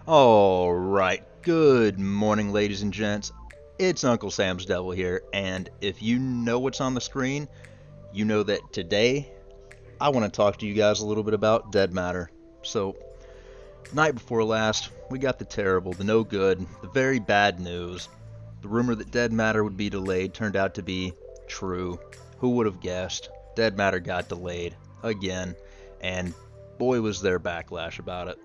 Alright, good morning ladies and gents. It's UncleSamsDevil here, and if you know what's on the screen, you know that today I want to talk to you guys a little bit about dead matter. So, night before last, we got the terrible, the no good, the very bad news. The rumor that dead matter would be delayed turned out to be true. Who would have guessed? Dead matter got delayed again, and boy was there backlash about it.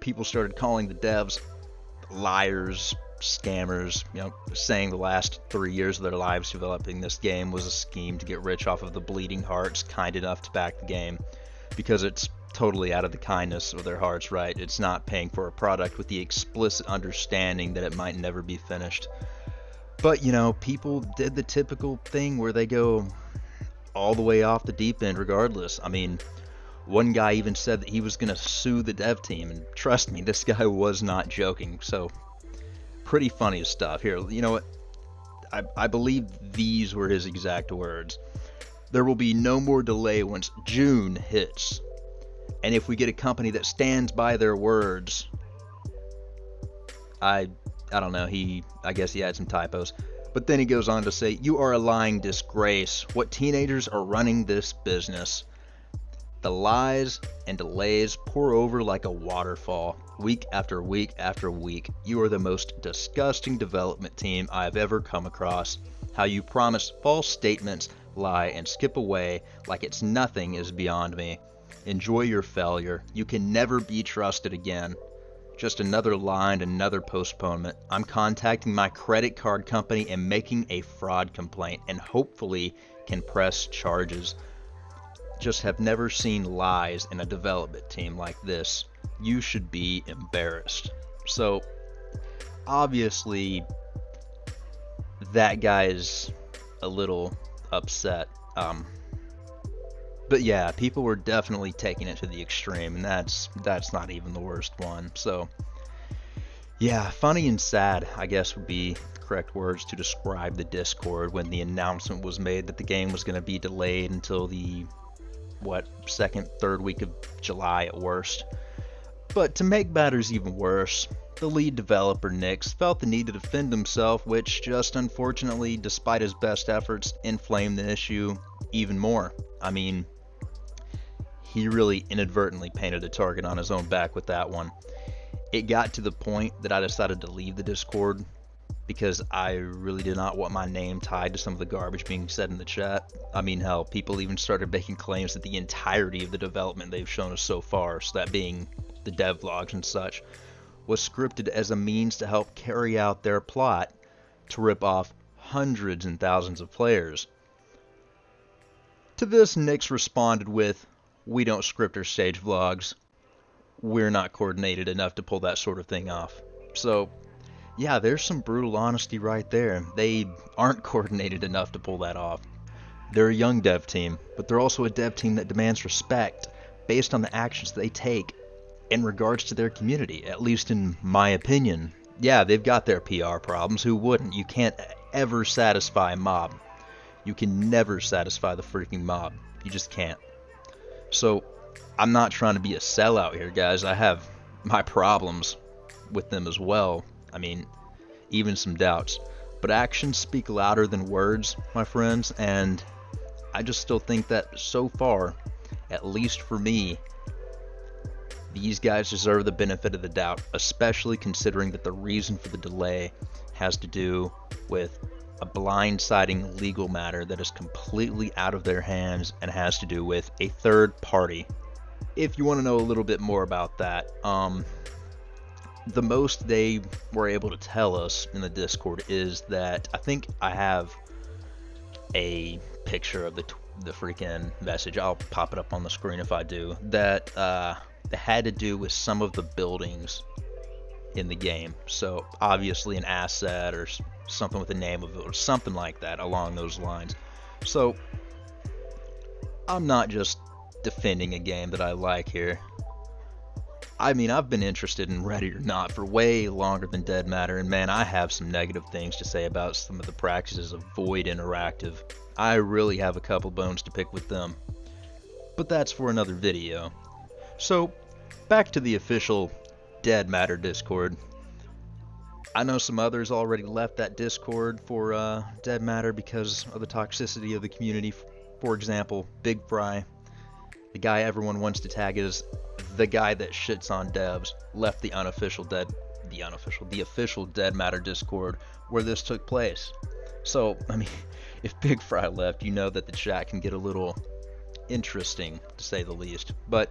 People started calling the devs liars, scammers, saying the last 3 years of their lives developing this game was a scheme to get rich off of the bleeding hearts kind enough to back the game, because it's totally out of the kindness of their hearts, right? It's not paying for a product with the explicit understanding that it might never be finished. But, people did the typical thing where they go all the way off the deep end regardless. I mean, one guy even said that he was going to sue the dev team, and trust me, this guy was not joking. So, pretty funny stuff. Here, you know what? I believe these were his exact words. There will be no more delay once June hits. And if we get a company that stands by their words, I don't know, I guess he had some typos. But then he goes on to say, you are a lying disgrace. What teenagers are running this business? The lies and delays pour over like a waterfall, week after week after week. You are the most disgusting development team I have ever come across. How you promise false statements, lie, and skip away like it's nothing is beyond me. Enjoy your failure. You can never be trusted again. Just another lie and another postponement. I'm contacting my credit card company and making a fraud complaint, and hopefully can press charges. Just have never seen lies in a development team like this. You should be embarrassed. So, obviously, that guy is a little upset. But yeah, people were definitely taking it to the extreme, and that's not even the worst one. So, yeah, funny and sad, I guess, would be the correct words to describe the Discord when the announcement was made that the game was going to be delayed until the second, third week of July at worst. But to make matters even worse, the lead developer, Nix, felt the need to defend himself, which just unfortunately, despite his best efforts, inflamed the issue even more. I mean, he really inadvertently painted a target on his own back with that one. It got to the point that I decided to leave the Discord because I really did not want my name tied to some of the garbage being said in the chat. I mean, hell, people even started making claims that the entirety of the development they've shown us so far, so that being the devlogs and such, was scripted as a means to help carry out their plot to rip off hundreds and thousands of players. To this, Nix responded with, "We don't script or stage vlogs. We're not coordinated enough to pull that sort of thing off." So, yeah, there's some brutal honesty right there. They aren't coordinated enough to pull that off. They're a young dev team, but they're also a dev team that demands respect based on the actions they take in regards to their community, at least in my opinion. Yeah, they've got their PR problems. Who wouldn't? You can't ever satisfy a mob. You can never satisfy the freaking mob. You just can't. So, I'm not trying to be a sellout here, guys. I have my problems with them as well. I mean, even some doubts. But actions speak louder than words, my friends, and I just still think that so far, at least for me, these guys deserve the benefit of the doubt, especially considering that the reason for the delay has to do with a blindsiding legal matter that is completely out of their hands and has to do with a third party. If you want to know a little bit more about that, the most they were able to tell us in the Discord is that, I think I have a picture of the freaking message. I'll pop it up on the screen if I do. That it had to do with some of the buildings in the game. So obviously an asset or something with the name of it or something like that along those lines. So I'm not just defending a game that I like here. I mean, I've been interested in Ready or Not for way longer than Dead Matter, and man, I have some negative things to say about some of the practices of Void Interactive. I really have a couple bones to pick with them. But that's for another video. So, back to the official Dead Matter Discord. I know some others already left that Discord for Dead Matter because of the toxicity of the community. For example, Big Fry, the guy everyone wants to tag as the guy that shits on devs, left the official Dead Matter Discord where this took place. So, I mean, if Big Fry left, you know that the chat can get a little interesting, to say the least. But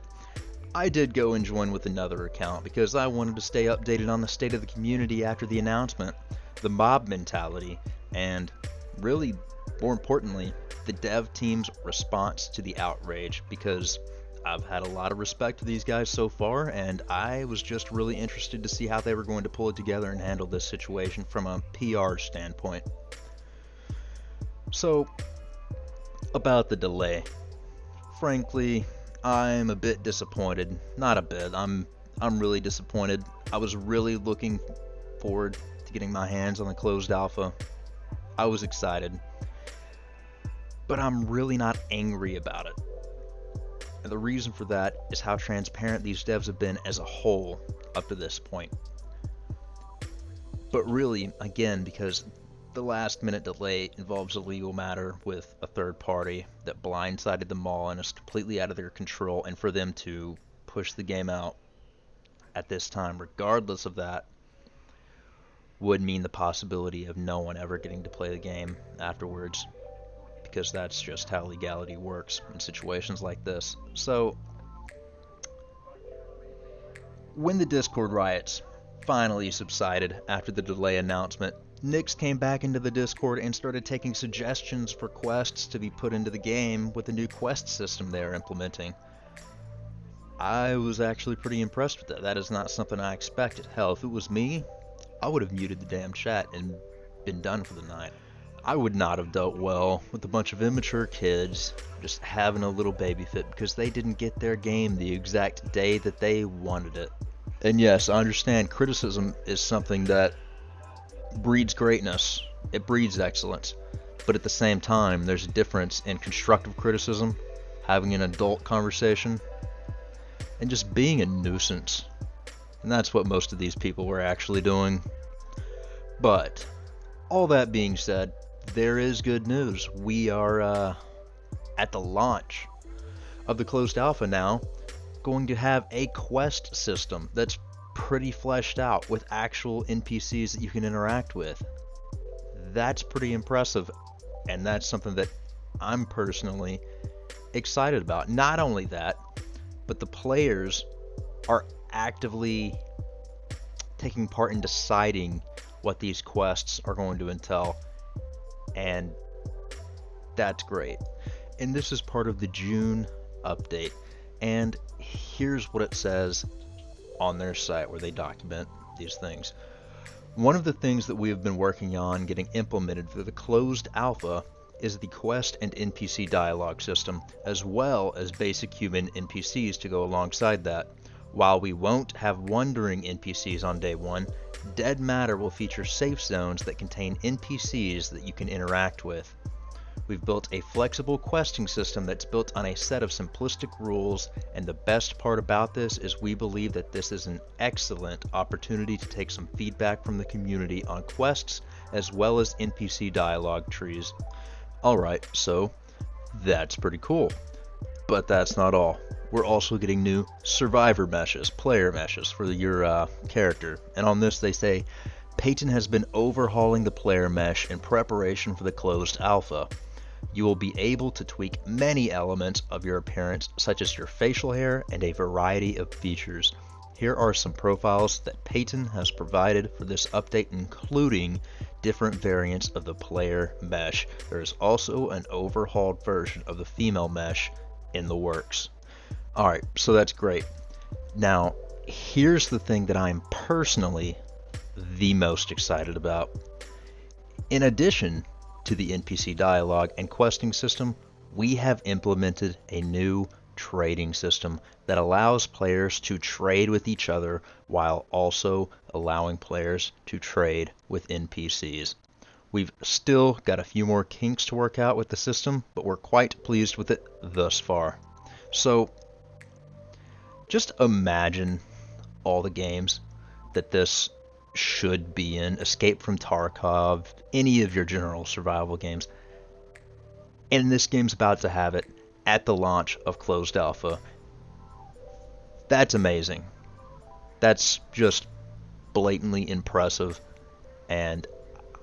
I did go and join with another account because I wanted to stay updated on the state of the community after the announcement, the mob mentality, and really, more importantly, the dev team's response to the outrage, because I've had a lot of respect for these guys so far, and I was just really interested to see how they were going to pull it together and handle this situation from a PR standpoint. So, about the delay. Frankly, I'm a bit disappointed. Not a bit. I'm really disappointed. I was really looking forward to getting my hands on the closed alpha. I was excited. But I'm really not angry about it. And the reason for that is how transparent these devs have been as a whole up to this point. But really, again, because the last minute delay involves a legal matter with a third party that blindsided them all and is completely out of their control, and for them to push the game out at this time, regardless of that, would mean the possibility of no one ever getting to play the game afterwards, because that's just how legality works in situations like this. So, when the Discord riots finally subsided after the delay announcement, Nix came back into the Discord and started taking suggestions for quests to be put into the game with the new quest system they're implementing. I was actually pretty impressed with that. That is not something I expected. Hell, if it was me, I would have muted the damn chat and been done for the night. I would not have dealt well with a bunch of immature kids just having a little baby fit because they didn't get their game the exact day that they wanted it. And yes, I understand criticism is something that breeds greatness. It breeds excellence. But at the same time, there's a difference in constructive criticism, having an adult conversation, and just being a nuisance. And that's what most of these people were actually doing. But all that being said, there is good news. We are at the launch of the closed alpha now, going to have a quest system that's pretty fleshed out with actual NPCs that you can interact with. That's pretty impressive, and that's something that I'm personally excited about. Not only that, but the players are actively taking part in deciding what these quests are going to entail, and that's great. And this is part of the June update, and here's what it says on their site where they document these things. One of the things that we have been working on getting implemented for the closed alpha is the quest and NPC dialogue system, as well as basic human NPCs to go alongside that. While we won't have wandering NPCs on day one, Dead Matter will feature safe zones that contain NPCs that you can interact with. We've built a flexible questing system that's built on a set of simplistic rules, and the best part about this is we believe that this is an excellent opportunity to take some feedback from the community on quests as well as NPC dialogue trees. Alright, so that's pretty cool. But that's not all. We're also getting new survivor meshes, player meshes for your character. And on this they say, Peyton has been overhauling the player mesh in preparation for the closed alpha. You will be able to tweak many elements of your appearance, such as your facial hair and a variety of features. Here are some profiles that Peyton has provided for this update, including different variants of the player mesh. There is also an overhauled version of the female mesh in the works. Alright, so that's great. Now, here's the thing that I'm personally the most excited about. In addition to the NPC dialogue and questing system, we have implemented a new trading system that allows players to trade with each other while also allowing players to trade with NPCs. We've still got a few more kinks to work out with the system, but we're quite pleased with it thus far. So, just imagine all the games that this should be in. Escape from Tarkov, any of your general survival games. And this game's about to have it at the launch of closed alpha. That's amazing. That's just blatantly impressive, and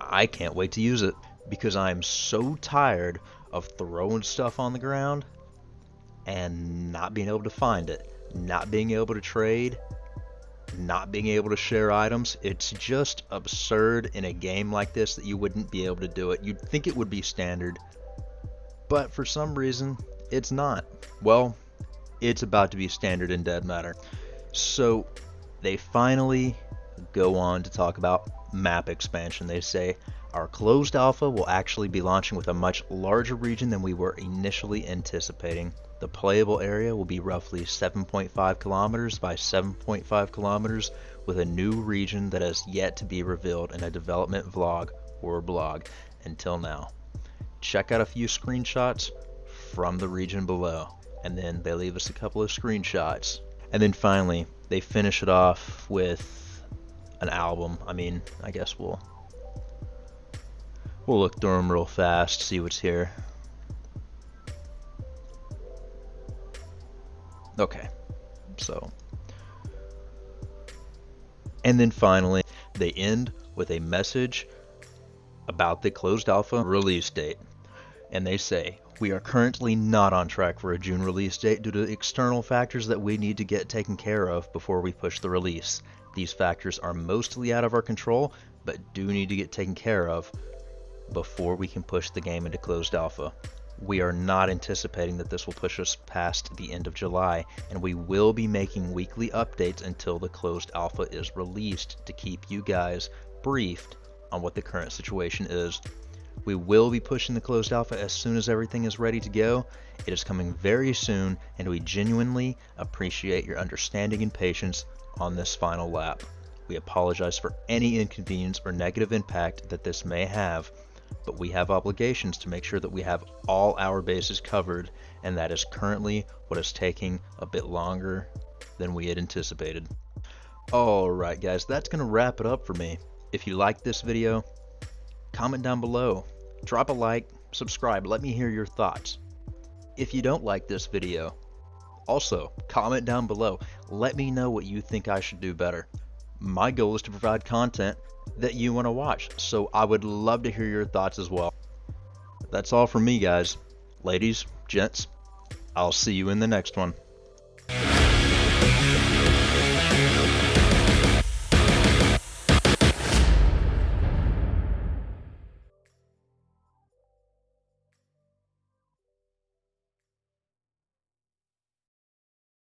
I can't wait to use it because I'm so tired of throwing stuff on the ground and not being able to find it, not being able to trade, not being able to share items. It's just absurd in a game like this that you wouldn't be able to do it. You'd think it would be standard, but for some reason, it's not. Well, it's about to be standard in Dead Matter. So they finally go on to talk about map expansion. They say our closed alpha will actually be launching with a much larger region than we were initially anticipating. The playable area will be roughly 7.5 kilometers by 7.5 kilometers, with a new region that has yet to be revealed in a development vlog or blog until now. Check out a few screenshots from the region below, and then they leave us a couple of screenshots. And then finally, they finish it off with an album. I mean, I guess we'll look through them real fast, see what's here. Okay, so. And then finally, they end with a message about the closed alpha release date. And they say, we are currently not on track for a June release date due to external factors that we need to get taken care of before we push the release. These factors are mostly out of our control, but do need to get taken care of before we can push the game into closed alpha. We are not anticipating that this will push us past the end of July, and we will be making weekly updates until the closed alpha is released to keep you guys briefed on what the current situation is. We will be pushing the closed alpha as soon as everything is ready to go. It is coming very soon, and we genuinely appreciate your understanding and patience on this final lap. We apologize for any inconvenience or negative impact that this may have, but we have obligations to make sure that we have all our bases covered, and that is currently what is taking a bit longer than we had anticipated. Alright guys, that's going to wrap it up for me. If you liked this video, comment down below, drop a like, subscribe, let me hear your thoughts. If you don't like this video, also comment down below, let me know what you think I should do better. My goal is to provide content that you want to watch, so I would love to hear your thoughts as well. That's all from me guys. Ladies, gents, I'll see you in the next one.